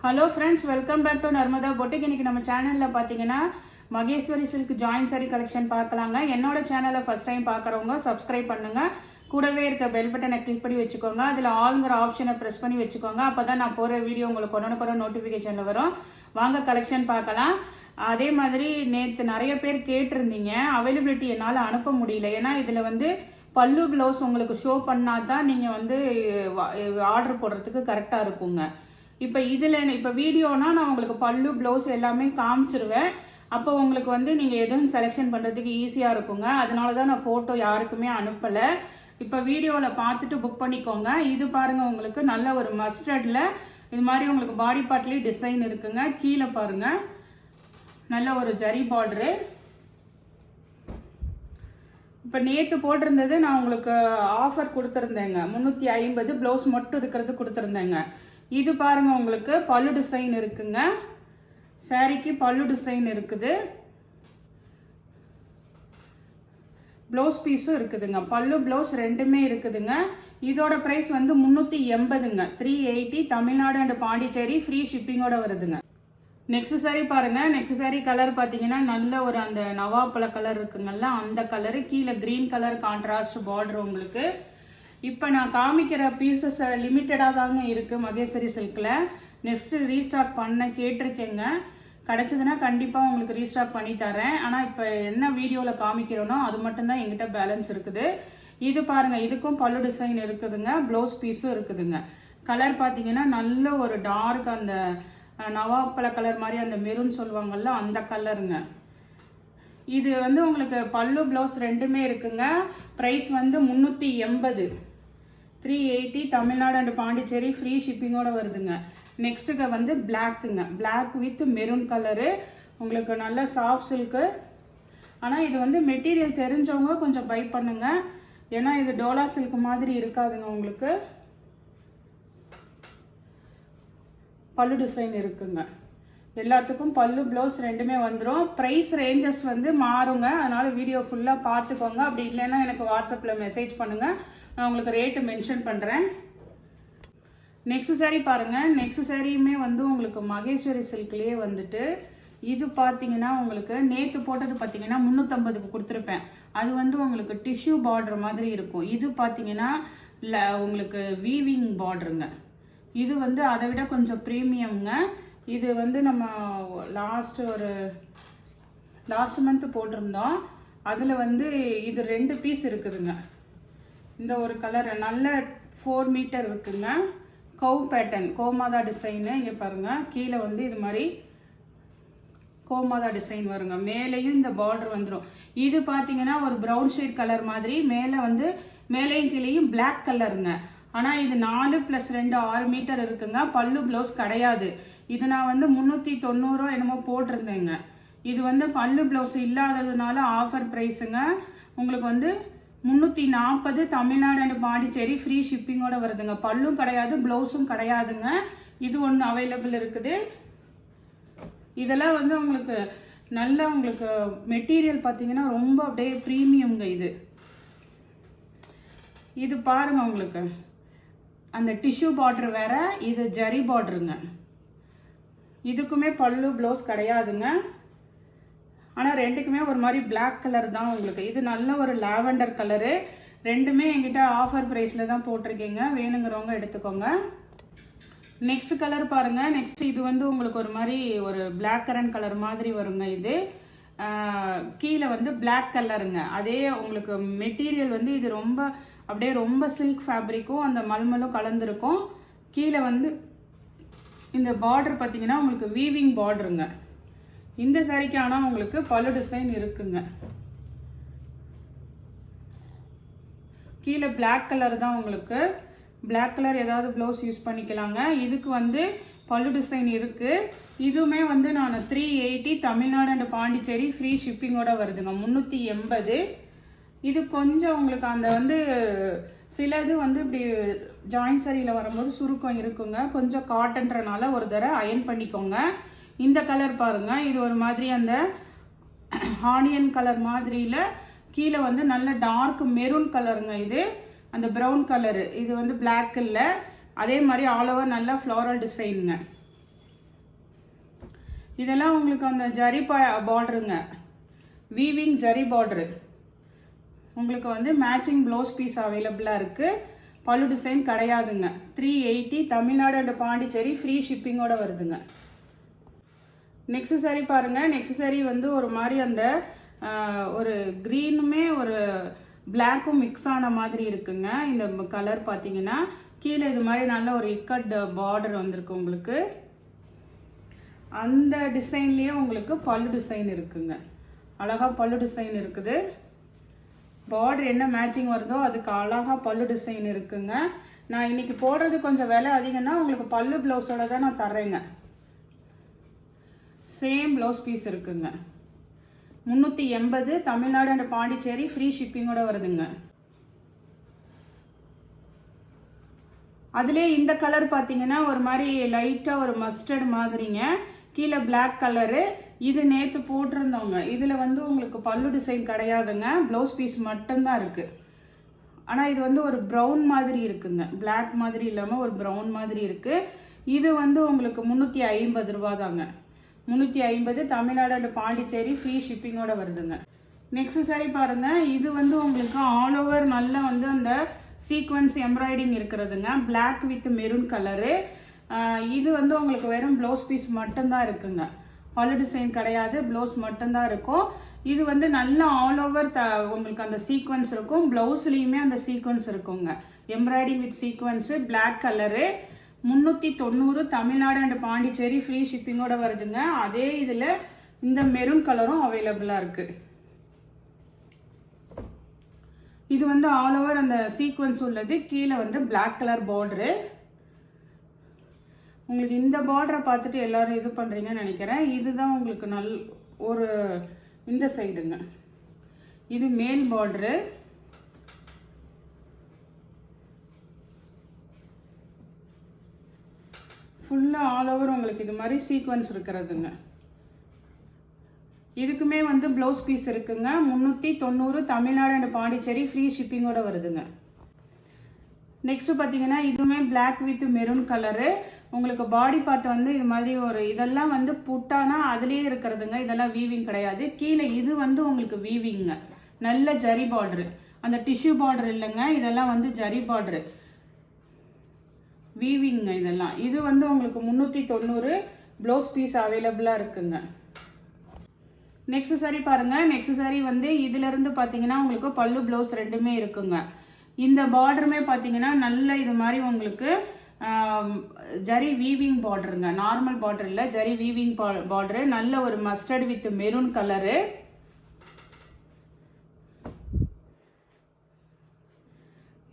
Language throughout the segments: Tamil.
Hello friends, welcome back to Narmada boutique. இன்னைக்கு நம்ம சேனலில் பார்த்தீங்கன்னா மகேஸ்வரி சில்க் ஜாயின் சாரி கலெக்ஷன் பார்க்கலாங்க. என்னோட சேனலை ஃபர்ஸ்ட் டைம் பார்க்குறவங்க சப்ஸ்கிரைப் பண்ணுங்க. கூடவே இருக்க பெல் பட்டனை கிளிக் பண்ணி வச்சுக்கோங்க. அதில் ஆளுங்கிற ஆப்ஷனை ப்ரெஸ் பண்ணி வச்சுக்கோங்க. அப்போ தான் நான் போகிற வீடியோ உங்களுக்கு கொண்டு நோட்டிஃபிகேஷனில் வரும். வாங்க கலெக்ஷன் பார்க்கலாம். அதே மாதிரி நேற்று நிறைய பேர் கேட்டிருந்தீங்க, அவைலபிலிட்டி என்னால் அனுப்ப முடியல. ஏன்னா இதில் வந்து பல்லு ப்ளவுஸ் உங்களுக்கு ஷோ பண்ணால் தான் நீங்கள் வந்து ஆர்டர் போடுறதுக்கு கரெக்டாக இருக்குங்க. இப்போ வீடியோனா நான் உங்களுக்கு பல்லு ப்ளவுஸ் எல்லாமே காமிச்சிருவேன். அப்போ உங்களுக்கு வந்து நீங்கள் எதுவும் செலெக்ஷன் பண்ணுறதுக்கு ஈஸியாக இருக்குங்க. அதனால தான் நான் ஃபோட்டோ யாருக்குமே அனுப்பலை. இப்போ வீடியோவில் பார்த்துட்டு புக் பண்ணிக்கோங்க. இது பாருங்கள், உங்களுக்கு நல்ல ஒரு மஸ்டர்டில் இது மாதிரி உங்களுக்கு பாடி பார்ட்லேயும் டிசைன் இருக்குங்க. கீழே பாருங்கள், நல்ல ஒரு ஜரி பார்டரு. இப்போ நேற்று போட்டிருந்தது நான் உங்களுக்கு ஆஃபர் கொடுத்துருந்தேங்க. 350 ப்ளவுஸ் மட்டும் இருக்கிறது கொடுத்துருந்தேங்க. இது பாருங்க, உங்களுக்கு பல்லு டிசைன் இருக்குங்க. சாரிக்கு பல்லு டிசைன் இருக்குது, ப்ளவுஸ் பீஸும் இருக்குதுங்க. பல்லு ப்ளவுஸ் ரெண்டுமே இருக்குதுங்க. இதோட ப்ரைஸ் வந்து 380ங்க. 380 தமிழ்நாடு அண்ட் பாண்டிச்சேரி, ஃப்ரீ ஷிப்பிங்கோட வருதுங்க. நெக்ஸ்ட் சாரி பாருங்க. நெக்ஸ்ட் சாரி கலர் பார்த்தீங்கன்னா நல்ல ஒரு அந்த நவாப்பழ கலர் இருக்குங்கல்ல, அந்த கலரு. கீழே கிரீன் கலர் கான்ட்ராஸ்ட் பார்டர் உங்களுக்கு. இப்போ நான் காமிக்கிற பீசஸ் லிமிட்டடாக தாங்க இருக்குது மகேஸ்வரி சில்கில். நெக்ஸ்ட்டு ரீஸ்டாக் பண்ண கேட்டிருக்கேங்க. கிடச்சிதுன்னா கண்டிப்பாக உங்களுக்கு ரீஸ்டாக் பண்ணி தரேன். ஆனால் இப்போ என்ன வீடியோவில் காமிக்கிறோனோ அது மட்டும்தான் எங்கிட்ட பேலன்ஸ் இருக்குது. இது பாருங்கள், இதுக்கும் பல்லு டிசைன் இருக்குதுங்க, ப்ளவுஸ் பீஸும் இருக்குதுங்க. கலர் பார்த்தீங்கன்னா நல்ல ஒரு டார்க் அந்த நவாப்பழ கலர் மாதிரி, அந்த மெரூன் சொல்லுவாங்கள்ல, அந்த கலருங்க. இது வந்து உங்களுக்கு பல்லு ப்ளவுஸ் ரெண்டுமே இருக்குங்க. ப்ரைஸ் வந்து 380, 380 தமிழ்நாடு அண்ட் பாண்டிச்சேரி, ஃப்ரீ ஷிப்பிங்கோட வருதுங்க. நெக்ஸ்ட்டுக்கு வந்து பிளாக்குங்க, பிளாக் வித் மெரூன் கலரு. உங்களுக்கு நல்ல சாஃப்ட் சில்க்கு. ஆனால் இது வந்து மெட்டீரியல் தெரிஞ்சவங்க கொஞ்சம் பை பண்ணுங்க. ஏன்னா இது டோலா சில்க் மாதிரி இருக்காதுங்க. உங்களுக்கு பல்லு டிசைன் இருக்குங்க. எல்லாத்துக்கும் பல்லு ப்ளவுஸ் ரெண்டுமே வந்துடும். ப்ரைஸ் ரேஞ்சஸ் வந்து மாறுங்க. அதனால் வீடியோ ஃபுல்லாக பார்த்துக்கோங்க. அப்படி இல்லைன்னா எனக்கு வாட்ஸ்அப்பில் மெசேஜ் பண்ணுங்கள், நான் உங்களுக்கு ரேட்டு மென்ஷன் பண்ணுறேன். நெக்ஸ்ட் சாரீ பாருங்கள். நெக்ஸ்ட் சாரியுமே வந்து உங்களுக்கு மகேஸ்வரி சில்க்லேயே வந்துட்டு, இது பார்த்தீங்கன்னா உங்களுக்கு நேற்று போட்டது பார்த்தீங்கன்னா 350க்கு கொடுத்துருப்பேன். அது வந்து உங்களுக்கு டிஷ்யூ பார்டர் மாதிரி இருக்கும். இது பார்த்தீங்கன்னா உங்களுக்கு வீவிங் பார்டருங்க. இது வந்து அதை விட கொஞ்சம் ப்ரீமியம்ங்க. இது வந்து நம்ம லாஸ்ட் மந்த் போட்டிருந்தோம். அதில் வந்து இது 2 பீஸ் இருக்குதுங்க. இந்த ஒரு கலர் நல்ல 4 மீட்டர் இருக்குங்க. கவ் பேட்டர்ன், கோமாதா டிசைனு. இங்கே பாருங்கள், கீழே வந்து இது மாதிரி கோமாதா டிசைன் வருங்க. மேலேயும் இந்த பார்டர் வந்துடும். இது பார்த்தீங்கன்னா ஒரு ப்ரௌன் ஷேட் கலர் மாதிரி, மேலேயும் கீழேயும் பிளாக் கலருங்க. ஆனால் இது 4 + 2 6 மீட்டர் இருக்குங்க. பல்லு ப்ளவுஸ் கிடையாது. இது நான் வந்து 390 என்னமோ போட்டிருந்தேங்க. இது வந்து பல்லு ப்ளவுஸ் இல்லாததுனால ஆஃபர் ப்ரைஸுங்க. உங்களுக்கு வந்து 340 தமிழ்நாடு அண்ட் பாண்டிச்சேரி, ஃப்ரீ ஷிப்பிங்கோட வருதுங்க. பல்லும் கிடையாது, ப்ளவுஸும் கிடையாதுங்க. இது ஒன்று அவைலபிள் இருக்குது. இதெல்லாம் வந்து உங்களுக்கு நல்ல உங்களுக்கு மெட்டீரியல் பார்த்தீங்கன்னா ரொம்ப அப்படியே ப்ரீமியம்ங்க. இது பாருங்க, உங்களுக்கு அந்த டிஷ்யூ பார்டர் வேற, இது ஜரி பார்டருங்க. இதுக்குமே பல்லு ப்ளவுஸ் கிடையாதுங்க. ஆனால் ரெண்டுக்குமே ஒரு மாதிரி பிளாக் கலர் தான் உங்களுக்கு. இது நல்ல ஒரு லாவெண்டர் கலரு. ரெண்டுமே என்கிட்ட ஆஃபர் ப்ரைஸில் தான் போட்டிருக்கீங்க. வேணுங்கிறவங்க எடுத்துக்கோங்க. நெக்ஸ்ட் கலர் பாருங்கள். நெக்ஸ்ட் இது வந்து உங்களுக்கு ஒரு மாதிரி ஒரு பிளாக் கரண்ட் கலர் மாதிரி வருங்க. இது கீழே வந்து பிளாக் கலருங்க. அதே உங்களுக்கு மெட்டீரியல் வந்து இது ரொம்ப சில்க் ஃபேப்ரிக்கும் அந்த மல்மலும் கலந்துருக்கும். கீழே வந்து இந்த பார்டர் பார்த்தீங்கன்னா உங்களுக்கு வீவிங் பார்டருங்க. இந்த சாரிக்கு ஆனால் உங்களுக்கு பல்லு டிசைன் இருக்குங்க. கீழே பிளாக் கலர் தான் உங்களுக்கு. பிளாக் கலர் ஏதாவது ப்ளவுஸ் யூஸ் பண்ணிக்கலாங்க. இதுக்கு வந்து பல்லு டிசைன் இருக்குது. இதுவுமே வந்து நான் 380 தமிழ்நாடு அண்ட் பாண்டிச்சேரி, ஃப்ரீ ஷிப்பிங்கோட வருதுங்க. 380. இது கொஞ்சம் உங்களுக்கு அந்த வந்து சிலது வந்து இப்படி ஜாயின் சாரியில் வரும்போது சுருக்கம் இருக்குங்க. கொஞ்சம் காட்டன்றனால ஒரு தடவை அயன் பண்ணிக்கோங்க. இந்த கலர் பாருங்கள், இது ஒரு மாதிரி அந்த ஆனியன் கலர் மாதிரியில் கீழே வந்து நல்ல டார்க் மெரூன் கலருங்க. இது அந்த ப்ரௌன் கலரு. இது வந்து பிளாக் இல்லை, அதே மாதிரி ஆல் ஓவர் நல்லா ஃப்ளாரல் டிசைனுங்க. இதெல்லாம் உங்களுக்கு அந்த ஜரி பார்டருங்க, வீவிங் ஜரி பார்டரு. உங்களுக்கு வந்து மேட்சிங் ப்ளவுஸ் பீஸ் அவைலபிளாக இருக்குது. பல்லு டிசைன் கிடையாதுங்க. 380 தமிழ்நாடு அண்ட் பாண்டிச்சேரி ஃப்ரீ ஷிப்பிங்கோட வருதுங்க. நெக்ஸ்ட் சாரி பாருங்கள். நெக்ஸ்ட் சாரி வந்து ஒரு மாதிரி அந்த ஒரு க்ரீனுமே ஒரு பிளாக்கும் மிக்ஸ் ஆன மாதிரி இருக்குங்க. இந்த கலர் பார்த்தீங்கன்னா கீழே இது மாதிரி நல்ல ஒரு இக்கட் பார்டர் வந்திருக்கு உங்களுக்கு. அந்த டிசைன்லேயே உங்களுக்கு பல்லு டிசைன் இருக்குங்க. அழகாக பல்லு டிசைன் இருக்குது. பார்டர் என்ன மேட்சிங் வருதோ அதுக்கு அழகாக பல்லு டிசைன் இருக்குங்க. நான் இன்னைக்கு போடுறது கொஞ்சம் விலை அதிகம்னா உங்களுக்கு பல்லு ப்ளவுஸோட தான் நான் தர்றேங்க. சேம் ப்ளவுஸ் பீஸ் இருக்குங்க. 380 தமிழ்நாடு அண்ட் பாண்டிச்சேரி ஃப்ரீ ஷிப்பிங்கோட வருதுங்க. அதிலே இந்த கலர் பார்த்தீங்கன்னா ஒரு மாதிரி லைட்டாக ஒரு மஸ்டர்ட் மாதிரிங்க. கீழே பிளாக் கலரு. இது நேற்று போட்டிருந்தோங்க. இதில் வந்து உங்களுக்கு பல்லு டிசைன் கிடையாதுங்க, ப்ளவுஸ் பீஸ் மட்டும்தான் இருக்குது. ஆனால் இது வந்து ஒரு ப்ரௌன் மாதிரி இருக்குங்க, பிளாக் மாதிரி இல்லாமல் ஒரு ப்ரௌன் மாதிரி இருக்குது. இது வந்து உங்களுக்கு 350 ரூபா தாங்க. 350 தமிழ்நாடு அண்ட் பாண்டிச்சேரி ஃப்ரீ ஷிப்பிங்கோட வருதுங்க. நெக்ஸ்ட் சாரி பாருங்கள். இது வந்து உங்களுக்கு ஆல் ஓவர் நல்லா வந்து அந்த சீக்வன்ஸ் எம்ப்ராய்டிங் இருக்கிறதுங்க. Black with maroon colour. இது வந்து உங்களுக்கு வெறும் ப்ளவுஸ் பீஸ் மட்டும்தான் இருக்குங்க. பல்லு டிசைன் கிடையாது, ப்ளவுஸ் மட்டும்தான் இருக்கும். இது வந்து நல்லா ஆல் ஓவர் உங்களுக்கு அந்த சீக்வன்ஸ் இருக்கும். ப்ளவுஸ்லேயுமே அந்த சீக்வன்ஸ் இருக்குங்க. Embroidering with sequins, black colour. 390 Tamil Nadu and Pondicherry free ஷிப்பிங்கோட வருதுங்க. அதே இதில் இந்த மெரூன் கலரும் அவைலபிளாக இருக்குது. இது வந்து ஆல் ஓவர் அந்த சீக்வன்ஸ் உள்ளது. கீழே வந்து பிளாக் கலர் பார்டரு. உங்களுக்கு இந்த பார்டரை பார்த்துட்டு எல்லாரும் இது பண்ணுறீங்கன்னு நினைக்கிறேன். இதுதான் உங்களுக்கு ஒரு இந்த சைடுங்க. இது மேல் பார்டரு. ஃபுல்லாக ஆல் ஓவர் உங்களுக்கு இது மாதிரி சீக்வன்ஸ் இருக்கிறதுங்க. இதுக்குமே வந்து ப்ளவுஸ் பீஸ் இருக்குங்க. 390 தமிழ்நாடு அண்ட் பாண்டிச்சேரி ஃப்ரீ ஷிப்பிங்கோட வருதுங்க. நெக்ஸ்ட் பார்த்தீங்கன்னா இதுவுமே பிளாக் வித் மெரூன் கலரு. உங்களுக்கு பாடி பார்ட் வந்து இது மாதிரி ஒரு இதெல்லாம் வந்து புட்டானா அதுலேயே இருக்கிறதுங்க. இதெல்லாம் வீவிங் கிடையாது. கீழே இது வந்து உங்களுக்கு வீவிங்க, நல்ல ஜரி பார்டரு. அந்த டிஷ்யூ பார்டர் இல்லைங்க, இதெல்லாம் வந்து ஜரி பார்டரு, வீவிங்க இதெல்லாம். இது வந்து உங்களுக்கு 390 ப்ளவுஸ் பீஸ் அவைலபிளாக இருக்குங்க. நெக்ஸ்ட் சாரி பாருங்க. நெக்ஸ்ட் சாரி வந்து இதிலிருந்து பார்த்தீங்கன்னா உங்களுக்கு பல்லு ப்ளவுஸ் ரெண்டுமே இருக்குங்க. இந்த பார்டருமே பார்த்தீங்கன்னா நல்ல இது மாதிரி உங்களுக்கு ஜரி வீவிங் பார்டருங்க. நார்மல் பார்டர் இல்லை, ஜரி வீவிங் பார்டரு. நல்ல ஒரு மஸ்டர்ட் வித் மெரூன் கலரு.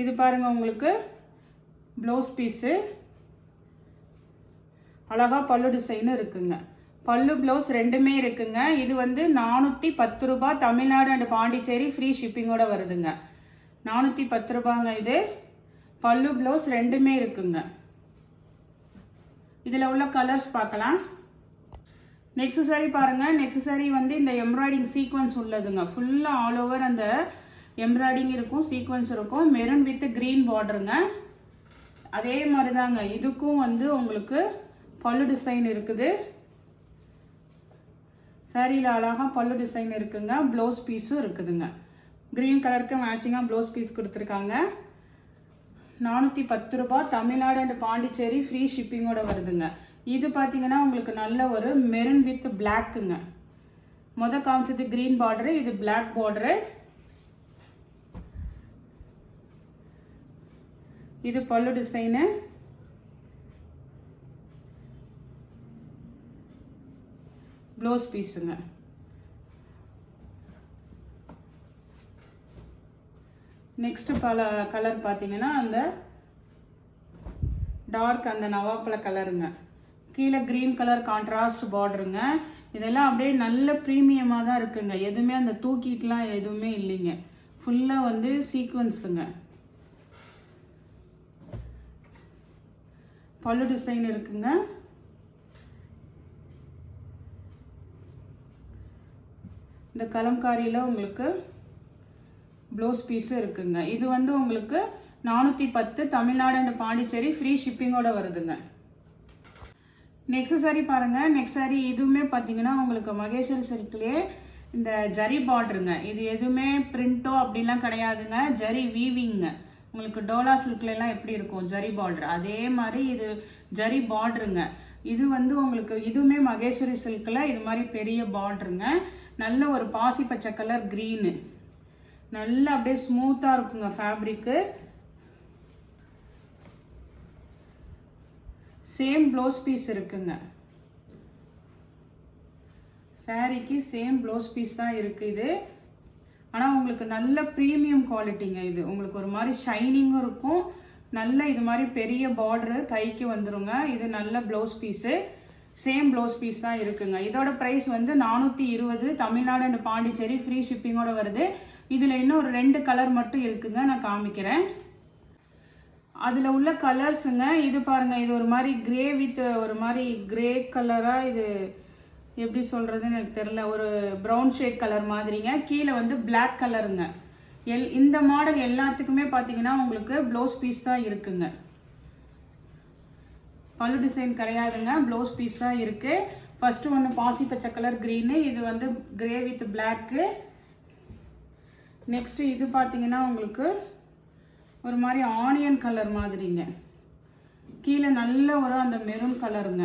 இது பாருங்க உங்களுக்கு ப்ளவுஸ் பீஸு. அழகா பல்லு டிசைனும் இருக்குங்க. பல்லு ப்ளவுஸ் ரெண்டுமே இருக்குங்க. இது வந்து 410 ரூபா தமிழ்நாடு அண்ட் பாண்டிச்சேரி ஃப்ரீ ஷிப்பிங்கோட வருதுங்க. 410 ரூபாங்க இது. பல்லு ப்ளவுஸ் ரெண்டுமே இருக்குங்க. இதில் உள்ள கலர்ஸ் பார்க்கலாம். நெக்ஸ்ட் சாரி பாருங்கள். நெக்ஸ்ட் சாரி வந்து இந்த எம்ப்ராய்டிங் சீக்வன்ஸ் உள்ளதுங்க. ஃபுல்லாக ஆல் ஓவர் அந்த எம்ப்ராய்டிங் இருக்கும், சீக்வன்ஸ் இருக்கும். மெரூன் வித் க்ரீன் பார்டருங்க. அதே மாதிரி தாங்க இதுக்கும் வந்து உங்களுக்கு பல்லு டிசைன் இருக்குது. சாரியில் அழகாக பல்லு டிசைன் இருக்குங்க. ப்ளவுஸ் பீஸும் இருக்குதுங்க. க்ரீன் கலருக்கு மேட்சிங்காக ப்ளவுஸ் பீஸ் கொடுத்துருக்காங்க. 410 ரூபா தமிழ்நாடு அண்ட் பாண்டிச்சேரி ஃப்ரீ ஷிப்பிங்கோட வருதுங்க. இது பார்த்தீங்கன்னா உங்களுக்கு நல்ல ஒரு மெரூன் வித் பிளாக்குங்க. காமிச்சது க்ரீன் பார்டரு, இது பிளாக் பார்டரு. இது பல்லு டிசைனு. ப்ளவுஸ் பீஸுங்க. நெக்ஸ்ட் கலர் பார்த்தீங்கன்னா அந்த டார்க் அந்த நவாப்பழ கலருங்க. கீழே க்ரீன் கலர் கான்ட்ராஸ்ட் பார்டருங்க. இதெல்லாம் அப்படியே நல்ல ப்ரீமியமாக தான் இருக்குங்க. எதுவுமே அந்த தூக்கிட்டுலாம் எதுவுமே இல்லைங்க. ஃபுல்லாக வந்து சீக்வன்ஸுங்க. பல்லு டிசைன் இருக்குங்க. இந்த கலம்காரியில் உங்களுக்கு ப்ளவுஸ் பீஸும் இருக்குங்க. இது வந்து உங்களுக்கு 410 தமிழ்நாடு அண்ட் பாண்டிச்சேரி ஃப்ரீ ஷிப்பிங்கோட வருதுங்க. நெக்ஸ்ட் சாரி பாருங்க. நெக்ஸ்ட் சாரி இதுவுமே பார்த்தீங்கன்னா உங்களுக்கு மகேஸ்வரி சில்க்லேயே இந்த ஜரி பார்டருங்க. இது எதுவுமே பிரிண்டோ அப்படிலாம் கிடையாதுங்க. ஜரி வீவிங்க. உங்களுக்கு டோலா சில்க்லாம் எப்படி இருக்கும் ஜரி பார்டர், அதே மாதிரி இது ஜரி பார்டருங்க. இது வந்து உங்களுக்கு இதுவுமே மகேஸ்வரி சில்கில் இது மாதிரி பெரிய பார்டருங்க. நல்ல ஒரு பாசி பச்சை கலர் க்ரீனு, நல்லா அப்படியே ஸ்மூத்தாக இருக்குங்க ஃபேப்ரிக்கு. சேம் ப்ளவுஸ் பீஸ் இருக்குங்க. சாரிக்கு சேம் ப்ளவுஸ் பீஸ் தான் இருக்குது இது. ஆனால் உங்களுக்கு நல்ல ப்ரீமியம் குவாலிட்டிங்க. இது உங்களுக்கு ஒரு மாதிரி ஷைனிங்கும் இருக்கும். நல்ல இது மாதிரி பெரிய பார்டரு கைக்கு வந்துருங்க. இது நல்ல blouse piece, same blouse piece தான் இருக்குங்க. இதோட ப்ரைஸ் வந்து 420, தமிழ்நாடு அண்ட் பாண்டிச்சேரி, ஃப்ரீ ஷிப்பிங்கோட வருது. இதில் இன்னும் ஒரு 2 கலர் மட்டும் இருக்குங்க, நான் காமிக்கிறேன். அதில் உள்ள கலர்ஸுங்க. இது பாருங்கள், இது ஒரு மாதிரி கிரே வித் ஒரு மாதிரி கிரே கலராக, இது எப்படி சொல்கிறதுன்னு எனக்கு தெரில, ஒரு ப்ரௌன் ஷேட் கலர் மாதிரிங்க. கீழே வந்து பிளாக் கலருங்க. இந்த மாடல் எல்லாத்துக்குமே பார்த்தீங்கன்னா உங்களுக்கு ப்ளவுஸ் பீஸ் தான் இருக்குங்க. பல்லு டிசைன் கிடையாதுங்க, ப்ளவுஸ் பீஸ் தான் இருக்குது. ஃபஸ்ட்டு ஒன்று பாசி பச்சை கலர் க்ரீனு, இது வந்து கிரே வித் பிளாக்கு. நெக்ஸ்ட்டு இது பார்த்தீங்கன்னா உங்களுக்கு ஒரு மாதிரி ஆனியன் கலர் மாதிரிங்க. கீழே நல்ல ஒரு அந்த மெரூன் கலருங்க.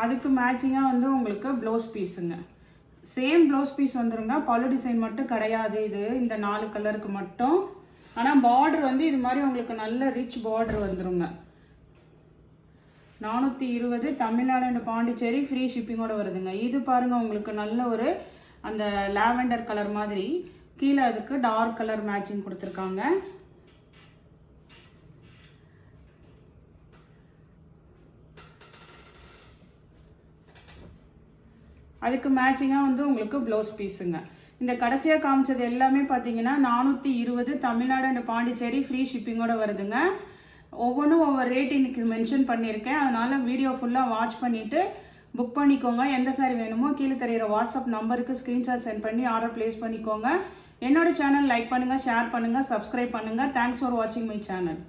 அதுக்கு மேட்சிங்காக வந்து உங்களுக்கு ப்ளவுஸ் பீஸுங்க. சேம் ப்ளவுஸ் பீஸ் வந்துருங்க. பல்லு டிசைன் மட்டும் கிடையாது இது, இந்த 4 கலருக்கு மட்டும். ஆனால் பார்டர் வந்து இது மாதிரி உங்களுக்கு நல்ல ரிச் பார்டர் வந்துருங்க. 420, தமிழ்நாடு அண்ட் பாண்டிச்சேரி, ஃப்ரீ ஷிப்பிங்கோட வருதுங்க. இது பாருங்கள், உங்களுக்கு நல்ல ஒரு அந்த லாவெண்டர் கலர் மாதிரி, கீழே அதுக்கு டார்க் கலர் மேட்சிங் கொடுத்துருக்காங்க. அதுக்கு மேட்சிங்காக வந்து உங்களுக்கு ப்ளவுஸ் பீஸுங்க. இந்த கடைசியாக காமிச்சது எல்லாமே பார்த்தீங்கன்னா 420, தமிழ்நாடு அண்ட் பாண்டிச்சேரி, ஃப்ரீ ஷிப்பிங்கோட வருதுங்க. ஒவ்வொன்றும் ஒவ்வொரு ரேட் இன்னைக்கு மென்ஷன் பண்ணியிருக்கேன். அதனால் வீடியோ ஃபுல்லாக வாட்ச் பண்ணிவிட்டு புக் பண்ணிக்கோங்க. எந்த சாரி வேணுமோ கீழே தெரிகிற வாட்ஸ்அப் நம்பருக்கு ஸ்க்ரீன்ஷாட் சென்ட் பண்ணி ஆர்டர் ப்ளேஸ் பண்ணிக்கோங்க. என்னோட சேனல் லைக் பண்ணுங்கள், ஷேர் பண்ணுங்கள், சப்ஸ்கிரைப் பண்ணுங்கள். தேங்க்ஸ் ஃபார் வாட்சிங் மை சேனல்.